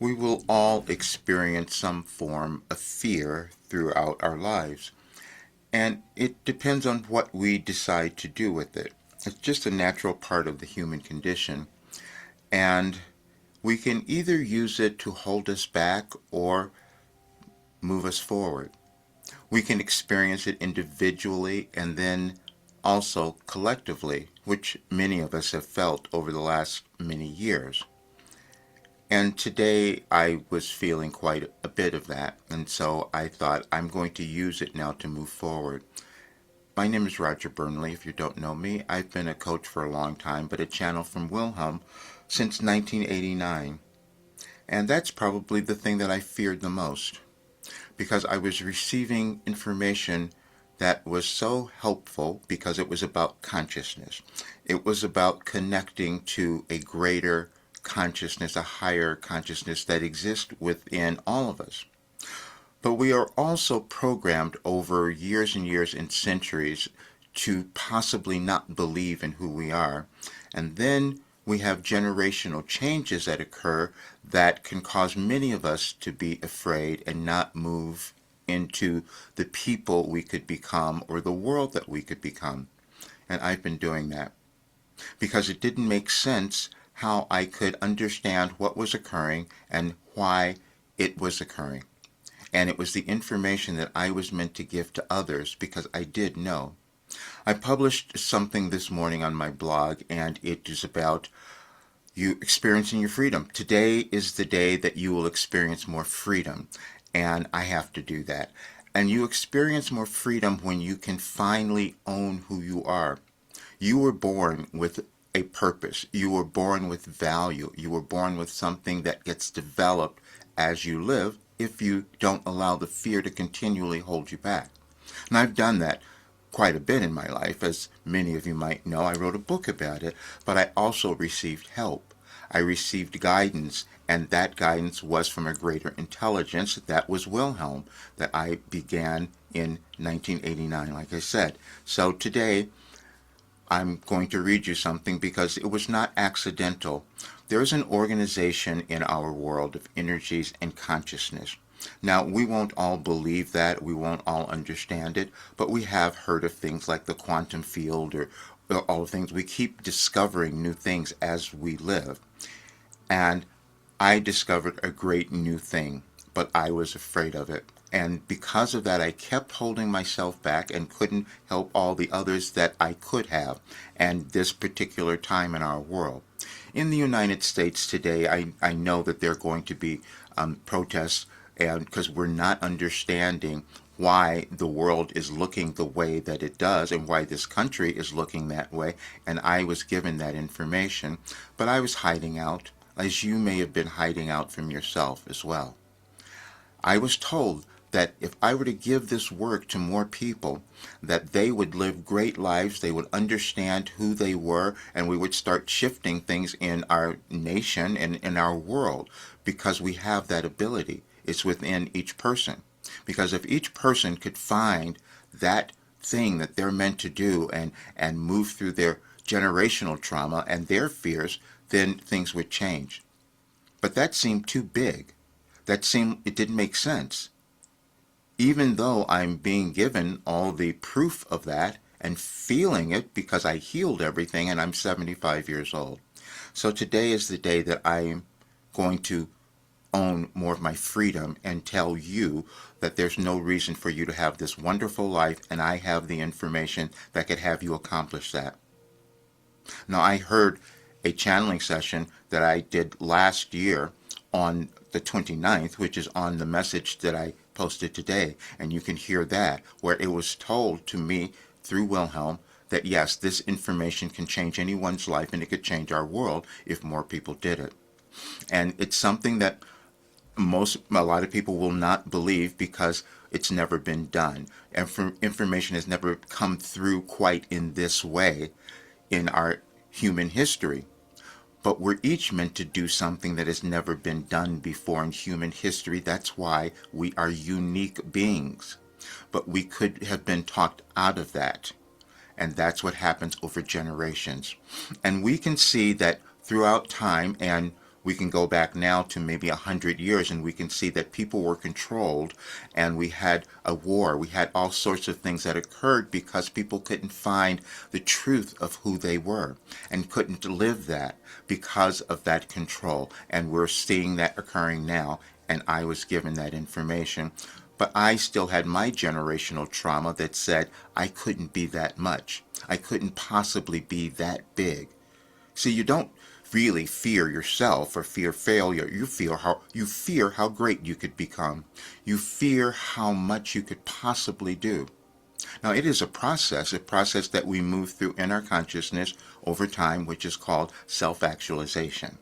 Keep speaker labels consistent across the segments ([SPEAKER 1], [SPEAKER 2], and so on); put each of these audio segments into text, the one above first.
[SPEAKER 1] We will all experience some form of fear throughout our lives, and it depends on what we decide to do with it. It's just a natural part of the human condition, and we can either use it to hold us back or move us forward. We can experience it individually and then also collectively, which many of us have felt over the last many years. And today I was feeling quite a bit of that, and so I thought I'm going to use it now to move forward. My name is Roger Burnley. If you don't know me, I've been a coach for a long time, but a channel from Wilhelm since 1989. And that's probably the thing that I feared the most, because I was receiving information that was so helpful because it was about consciousness. It was about connecting to a greater consciousness, a higher consciousness that exists within all of us. But we are also programmed over years and years and centuries to possibly not believe in who we are. And then we have generational changes that occur that can cause many of us to be afraid and not move into the people we could become or the world that we could become. And I've been doing that because it didn't make sense how I could understand what was occurring and why it was occurring. And it was the information that I was meant to give to others because I did know. I published something this morning on my blog, and it is about you experiencing your freedom. Today is the day that you will experience more freedom, and I have to do that. And you experience more freedom when you can finally own who you are. You were born with a purpose. You were born with value. You were born with something that gets developed as you live if you don't allow the fear to continually hold you back. And I've done that quite a bit in my life. As many of you might know, I wrote a book about it, but I also received help. I received guidance, and that guidance was from a greater intelligence. That was Wilhelm, that I began in 1989, like I said. So today, I'm going to read you something because it was not accidental. There is an organization in our world of energies and consciousness. Now, we won't all believe that, we won't all understand it, but we have heard of things like the quantum field or all things. We keep discovering new things as we live. And I discovered a great new thing, but I was afraid of it. And because of that, I kept holding myself back and couldn't help all the others that I could have, and this particular time in our world. In the United States today, I know that there are going to be protests, and because we're not understanding why the world is looking the way that it does and why this country is looking that way, and I was given that information, but I was hiding out, as you may have been hiding out from yourself as well. I was told that if I were to give this work to more people, that they would live great lives, they would understand who they were, and we would start shifting things in our nation and in our world, because we have that ability. It's within each person. Because if each person could find that thing that they're meant to do and move through their generational trauma and their fears, then things would change. But that seemed too big. It didn't make sense. Even though I'm being given all the proof of that and feeling it because I healed everything and I'm 75 years old. So today is the day that I'm going to own more of my freedom and tell you that there's no reason for you to have this wonderful life, and I have the information that could have you accomplish that. Now, I heard a channeling session that I did last year on the 29th, which is on the message that I posted today, and you can hear that, where it was told to me through Wilhelm that yes, this information can change anyone's life and it could change our world if more people did it. And it's something that a lot of people will not believe because it's never been done. And information has never come through quite in this way in our human history. But we're each meant to do something that has never been done before in human history. That's why we are unique beings. But we could have been talked out of that. And that's what happens over generations. And we can see that throughout time, and We can go back now to maybe 100 years and we can see that people were controlled and we had a war. We had all sorts of things that occurred because people couldn't find the truth of who they were and couldn't live that because of that control. And we're seeing that occurring now, and I was given that information. But I still had my generational trauma that said I couldn't be that much. I couldn't possibly be that big. See, you don't really fear yourself or fear failure. You fear how great you could become. You fear how much you could possibly do. Now, it is a process that we move through in our consciousness over time, which is called self-actualization.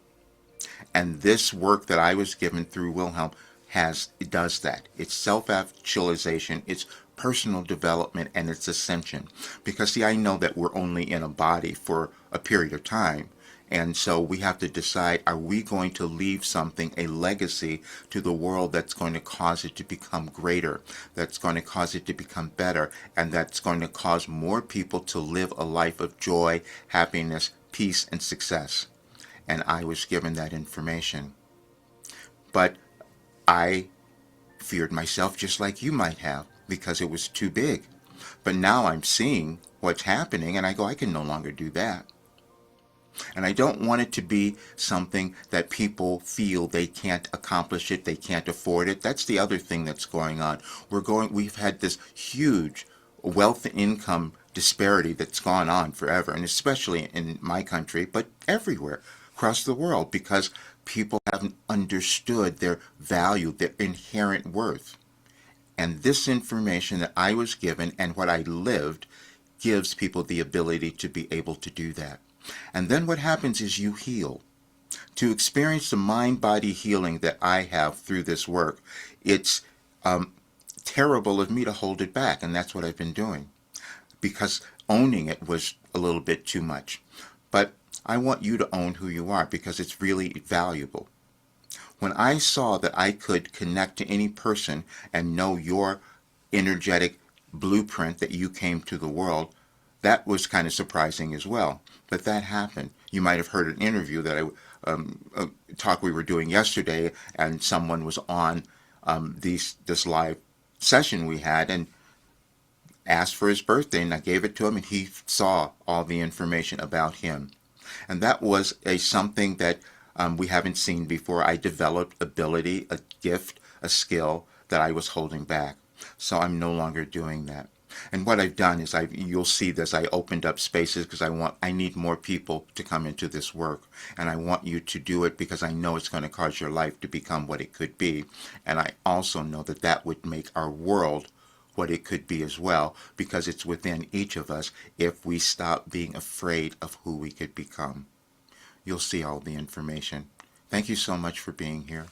[SPEAKER 1] And this work that I was given through Wilhelm it does that. It's self-actualization, it's personal development, and it's ascension. Because see, I know that we're only in a body for a period of time. And so we have to decide, are we going to leave something, a legacy to the world that's going to cause it to become greater, that's going to cause it to become better, and that's going to cause more people to live a life of joy, happiness, peace, and success. And I was given that information. But I feared myself just like you might have because it was too big. But now I'm seeing what's happening and I go, I can no longer do that. And I don't want it to be something that people feel they can't accomplish it, they can't afford it. That's the other thing that's going on. We've had this huge wealth and income disparity that's gone on forever, and especially in my country, but everywhere across the world, because people haven't understood their value, their inherent worth. And this information that I was given and what I lived gives people the ability to be able to do that. And then what happens is you heal. To experience the mind-body healing that I have through this work, it's terrible of me to hold it back, and that's what I've been doing, because owning it was a little bit too much. But I want you to own who you are because it's really valuable. When I saw that I could connect to any person and know your energetic blueprint that you came to the world, that was kind of surprising as well. But that happened. You might have heard an interview that a talk we were doing yesterday, and someone was on this live session we had and asked for his birthday, and I gave it to him, and he saw all the information about him. And that was something that we haven't seen before. I developed ability, a gift, a skill that I was holding back. So I'm no longer doing that. And what I've done is you'll see this, I opened up spaces because I need more people to come into this work. And I want you to do it because I know it's going to cause your life to become what it could be. And I also know that that would make our world what it could be as well, because it's within each of us if we stop being afraid of who we could become. You'll see all the information. Thank you so much for being here.